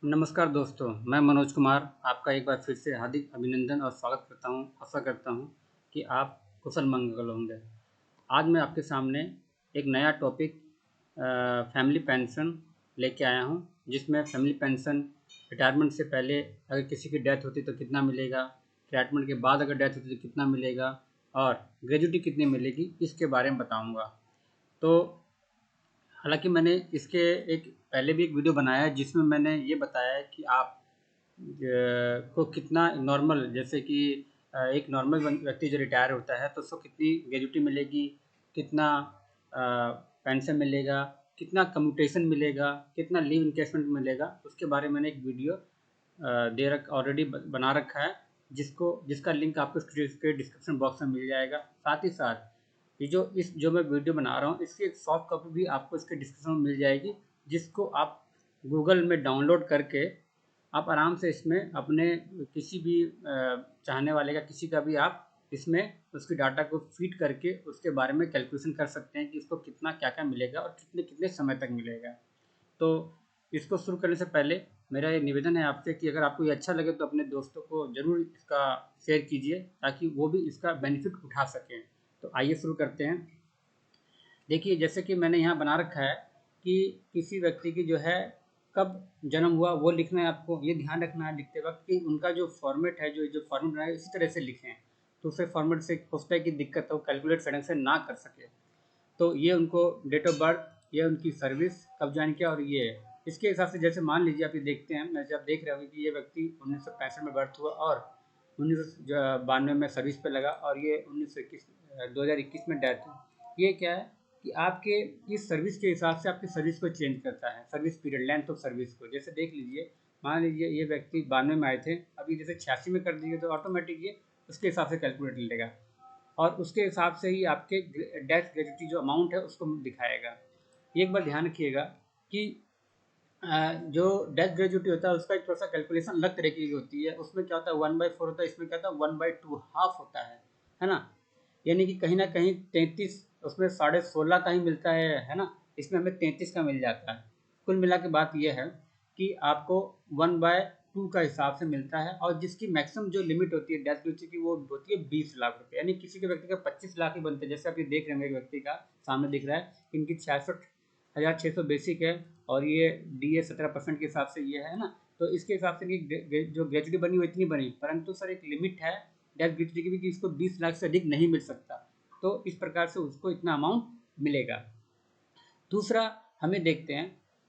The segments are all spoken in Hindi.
नमस्कार दोस्तों, मैं मनोज कुमार आपका एक बार फिर से हार्दिक अभिनंदन और स्वागत करता हूं। आशा करता हूं कि आप कुशल मंगल होंगे। आज मैं आपके सामने एक नया टॉपिक फैमिली पेंशन लेके आया हूं, जिसमें फैमिली पेंशन रिटायरमेंट से पहले अगर किसी की डेथ होती तो कितना मिलेगा, रिटायरमेंट के बाद अगर डेथ होती तो कितना मिलेगा और ग्रेजुटी कितनी मिलेगी, इसके बारे में बताऊँगा। तो हालांकि मैंने इसके एक पहले भी एक वीडियो बनाया है, जिसमें मैंने ये बताया है कि आप को कितना नॉर्मल, जैसे कि एक नॉर्मल व्यक्ति जो रिटायर होता है तो उसको कितनी ग्रेजुटी मिलेगी, कितना पेंशन मिलेगा, कितना कम्यूटेशन मिलेगा, कितना लीव इनकेशमेंट मिलेगा, उसके बारे में मैंने एक वीडियो दे रख ऑलरेडी बना रखा है, जिसका लिंक आपको इसके डिस्क्रिप्शन बॉक्स में मिल जाएगा। साथ ही साथ ये जो मैं वीडियो बना रहा हूँ, इसकी एक सॉफ्ट कॉपी भी आपको इसके डिस्क्रिप्शन में मिल जाएगी, जिसको आप गूगल में डाउनलोड करके आप आराम से इसमें अपने किसी भी चाहने वाले का, किसी का भी आप इसमें उसकी डाटा को फीड करके उसके बारे में कैलकुलेशन कर सकते हैं कि इसको कितना क्या क्या मिलेगा और कितने कितने समय तक मिलेगा। तो इसको शुरू करने से पहले मेरा ये निवेदन है आपसे कि अगर आपको ये अच्छा लगे तो अपने दोस्तों को ज़रूर इसका शेयर कीजिए, ताकि वो भी इसका बेनिफिट उठा सकें। तो आइए शुरू करते हैं। देखिए, जैसे कि मैंने यहाँ बना रखा है कि किसी व्यक्ति की जो है कब जन्म हुआ वो लिखना है आपको। ये ध्यान रखना है लिखते वक्त कि उनका जो फॉर्मेट है, जो जो फॉर्मेट बनाया है, इसी तरह से लिखें। दूसरे फॉर्मेट से हो सकता है कि दिक्कत हो, कैलकुलेट सडन से ना कर सके। तो ये उनको डेट ऑफ बर्थ, ये उनकी सर्विस कब ज्वाइन किया, और ये इसके हिसाब से जैसे मान लीजिए आप ये देखते हैं, जैसे आप देख रहे होंगे कि ये व्यक्ति 1965 में बर्थ हुआ और 1992 में सर्विस पे लगा, और ये 2021 में डेथ हुई। ये क्या है कि आपके इस सर्विस के हिसाब से आपकी सर्विस को चेंज करता है, service period, length of service को। जैसे देख लीजिए, मान लीजिए ये व्यक्ति 92 में आए थे, अभी जैसे 86 में कर दिए तो ऑटोमेटिक ये उसके हिसाब से कैलकुलेट लेगा, और उसके हिसाब से ही आपके डेथ ग्रेजुटी जो अमाउंट है उसको दिखाएगा। एक बार ध्यान रखिएगा कि जो डेथ ग्रेजुटी होता है उसका एक थोड़ा सा कैलकुलेशन अलग तरीके की होती है। उसमें क्या होता है 1/4 होता है, इसमें क्या होता है 1/2 हाफ होता है ना। यानी कि कहीं ना कहीं 33, उसमें 16.5 का ही मिलता है ना। इसमें हमें 33 का मिल जाता है। कुल मिला के बात यह है कि आपको 1/2 का हिसाब से मिलता है, और जिसकी मैक्सिमम जो लिमिट होती है डेथ ग्रेजुटी की, वो होती है 20 लाख रुपए। यानी किसी के व्यक्ति का 25 लाख ही बनते हैं। जैसे आप ये देख रहे होंगे, एक व्यक्ति का सामने दिख रहा है, इनकी 66,600 बेसिक है, और ये DA 17% के हिसाब से ये है ना। तो इसके हिसाब से कि जो ग्रेजुटी बनी वो इतनी बनी, परंतु सर एक लिमिट है डेथ ग्रेजुटी की भी कि इसको 20 लाख से अधिक नहीं मिल सकता। तो इस प्रकार से उसको इतना अमाउंट मिलेगा। दूसरा, हमें देखते हैं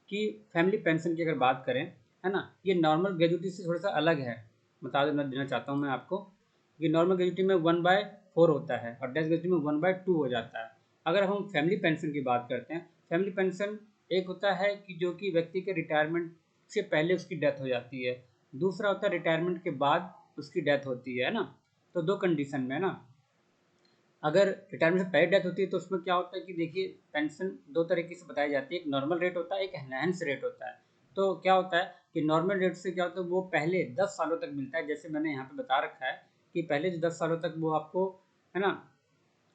कि फैमिली पेंशन की अगर बात करें, है ना, ये नॉर्मल ग्रेजुटी से थोड़ा सा अलग है। बता देना चाहता हूँ मैं आपको कि नॉर्मल ग्रेजुटी में 1/4 होता है और डेथ ग्रेजुटी में 1/2 हो जाता है। अगर हम फैमिली पेंशन की बात करते हैं, फैमिली पेंशन एक होता है कि जो कि व्यक्ति के रिटायरमेंट से पहले उसकी डेथ हो जाती है, दूसरा होता है रिटायरमेंट के बाद उसकी डेथ होती है ना। तो दो कंडीशन में है ना। अगर रिटायरमेंट से पहले डेथ होती है तो उसमें क्या होता है कि देखिए, पेंशन दो तरीके से बताई जाती है। एक नॉर्मल रेट होता है, एक एनहांस रेट होता है। तो क्या होता है कि नॉर्मल रेट से क्या होता है, वो पहले 10 सालों तक मिलता है। जैसे मैंने यहाँ पे बता रखा है कि पहले जो 10 सालों तक वो आपको, है ना,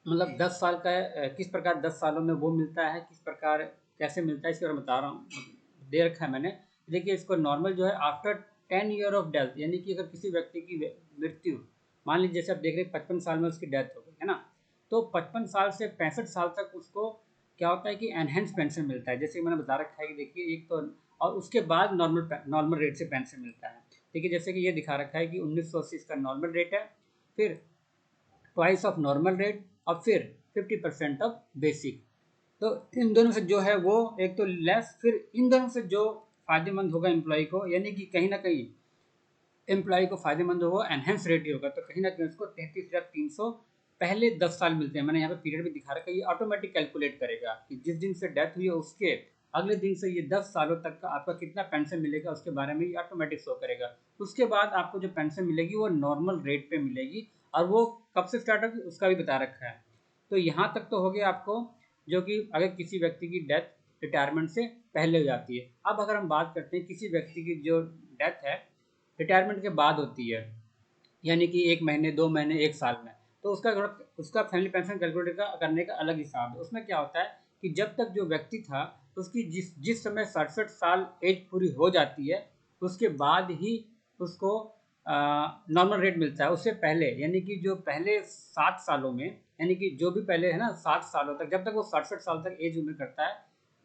मतलब 10 साल का किस प्रकार 10 सालों में वो मिलता है, किस प्रकार कैसे मिलता है, इसके बारे में बता रहा हूँ, दे रखा है मैंने। देखिए, इसको नॉर्मल जो है आफ्टर 10 ईयर ऑफ डेथ, यानी कि अगर किसी व्यक्ति की मृत्यु, मान लीजिए जैसे आप देख रहे हैं 55 साल में उसकी डेथ हो गई, है ना, तो 55 साल से 65 साल तक उसको क्या होता है कि एनहेंस पेंशन मिलता है। जैसे मैंने बता रखा है कि देखिए एक तो, और उसके बाद नॉर्मल रेट से पेंशन मिलता है। देखिए, जैसे कि ये दिखा रखा है कि 1980 इसका नॉर्मल रेट है, फिर ट्वाइस ऑफ नॉर्मल रेट, और फिर 50% ऑफ बेसिक। तो इन दोनों से जो है वो एक तो लेस, फिर इन दोनों से जो फायदेमंद होगा एम्प्लॉय को, यानी कि कहीं ना कहीं एम्प्लॉय को फायदेमंद होगा, एनहेंस रेट ही होगा, तो कहीं ना कहीं उसको 33,300 पहले 10 साल मिलते हैं। मैंने यहाँ पे पीरियड भी दिखा रखा है, ये ऑटोमेटिक कैलकुलेट करेगा कि जिस दिन से डेथ हुई है उसके अगले दिन से ये 10 सालों तक का आपका कितना पेंशन मिलेगा, उसके बारे में ये ऑटोमेटिक शो करेगा। उसके बाद आपको जो पेंशन मिलेगी वो नॉर्मल रेट पे मिलेगी, और वो कब से स्टार्ट होगी उसका भी बता रखा है। तो यहाँ तक तो हो गया आपको, जो कि अगर किसी व्यक्ति की डेथ रिटायरमेंट से पहले हो जाती है। अब अगर हम बात करते हैं किसी व्यक्ति की जो डेथ है रिटायरमेंट के बाद होती है, यानी कि 1 महीने, 2 महीने, 1 साल में, तो उसका फैमिली पेंशन कैलकुलेट करने का अलग हिसाब है। उसमें क्या होता है कि जब तक जो व्यक्ति था उसकी जिस जिस समय 67 साल एज पूरी हो जाती है, उसके बाद ही उसको नॉर्मल रेट मिलता है। उससे पहले यानी कि जो पहले 7 सालों में, यानी कि जो भी पहले है ना 7 सालों तक, जब तक वो 67 साल तक एज उम्र करता है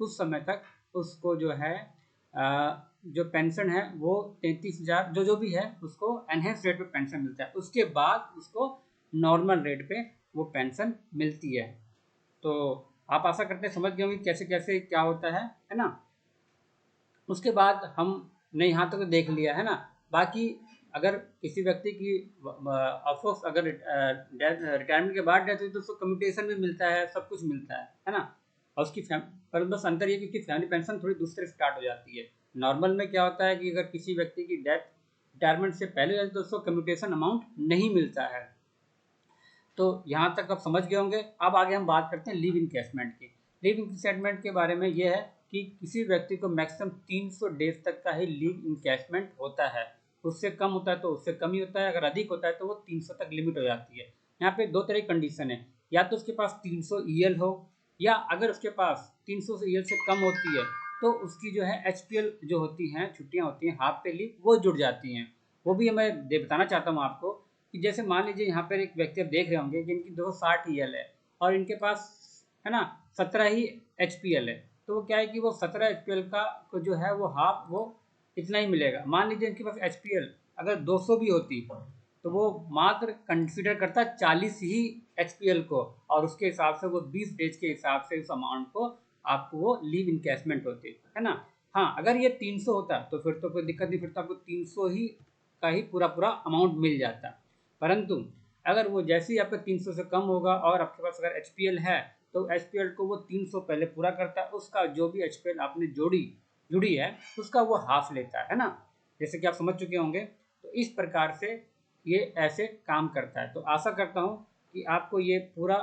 उस समय तक उसको जो है जो पेंशन है वो 33,000 जो भी है उसको एनहेंस रेट पे पेंशन मिलता है। उसके बाद उसको नॉर्मल रेट पे वो पेंशन मिलती है। तो आप आशा करते हैं समझ गए होंगे कैसे कैसे क्या होता है ना। उसके बाद हमने यहाँ तक तो देख लिया है ना। बाकी अगर किसी व्यक्ति की अफसोस अगर रिटायरमेंट के बाद डेथ हुई तो उसको कम्यूटेशन भी मिलता है, सब कुछ मिलता है ना। और उसकी पर बस अंतर ये कि उसकी फैमिली पेंशन थोड़ी दूसरे स्टार्ट हो जाती है। नॉर्मल में क्या होता है कि अगर किसी व्यक्ति की डेथ रिटायरमेंट से पहले हो जाती है तो उसको कम्यूटेशन अमाउंट नहीं मिलता है। तो यहाँ तक आप समझ गए होंगे। अब आगे हम बात करते हैं लीव इनकैशमेंट की। लीव इनकैशमेंट के बारे में ये है कि किसी व्यक्ति को मैक्सिमम 300 डेज तक का ही लीव इनकैशमेंट होता है। उससे कम होता है तो उससे कम ही होता है, अगर अधिक होता है तो वो 300 तक लिमिट हो जाती है। यहाँ पे दो तरह की कंडीशन है, या तो उसके पास 300 ईएल हो, या अगर उसके पास 300 ईएल से कम होती है तो उसकी जो है एचपीएल जो होती हैं, छुट्टियाँ होती हैं हाफ पे लीव, वो जुड़ जाती हैं। वो भी मैं बताना चाहता हूँ आपको कि जैसे मान लीजिए यहाँ पर एक व्यक्ति आप देख रहे होंगे कि इनकी 260 ईएल है और इनके पास है ना 17 ही एचपीएल है। तो वो क्या है कि वो 17 एचपीएल का को जो है वो हाफ वो इतना ही मिलेगा। मान लीजिए इनके पास एचपीएल अगर 200 भी होती तो वो मात्र कंसिडर करता 40 ही एचपीएल को, और उसके हिसाब से वो 20 डेज के हिसाब से उस अमाउंट को आपको वो लीव इनकैशमेंट होती है ना। हाँ, अगर ये 300 होता तो फिर तो कोई दिक्कत नहीं, फिर तो आपको 300 ही का ही पूरा पूरा अमाउंट मिल जाता। परंतु अगर वो जैसे ही आपका 300 से कम होगा और आपके पास अगर एचपीएल है तो एचपीएल को वो 300 पहले पूरा करता है, उसका जो भी एचपीएल आपने जुड़ी है उसका वो हाफ लेता है ना। जैसे कि आप समझ चुके होंगे। तो इस प्रकार से ये ऐसे काम करता है। तो आशा करता हूँ कि आपको ये पूरा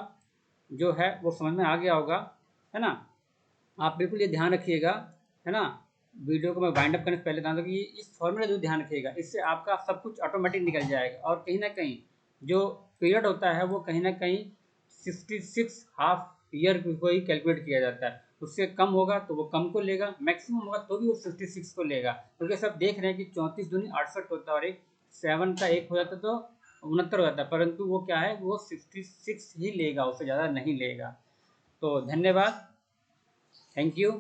जो है वो समझ में आ गया होगा, है ना। आप बिल्कुल ये ध्यान रखिएगा, है ना। वीडियो को मैं वाइंड अप करने से पहले ध्यान रखिए, कि इस फॉर्मूला जरूर ध्यान रखिएगा, इससे आपका सब कुछ ऑटोमेटिक निकल जाएगा। और कहीं ना कहीं जो पीरियड होता है वो कहीं ना कहीं 66 हाफ ईयर को ही कैलकुलेट किया जाता है। उससे कम होगा तो वो कम को लेगा, मैक्सिमम होगा तो भी वो 66 को लेगा। क्योंकि सब देख रहे हैं कि 34 दूनी 68 होता है और एक 7 का एक हो जाता तो 69 हो जाता है, परंतु वो क्या है वो 66 ही लेगा, उससे ज़्यादा नहीं लेगा। तो धन्यवाद, थैंक यू।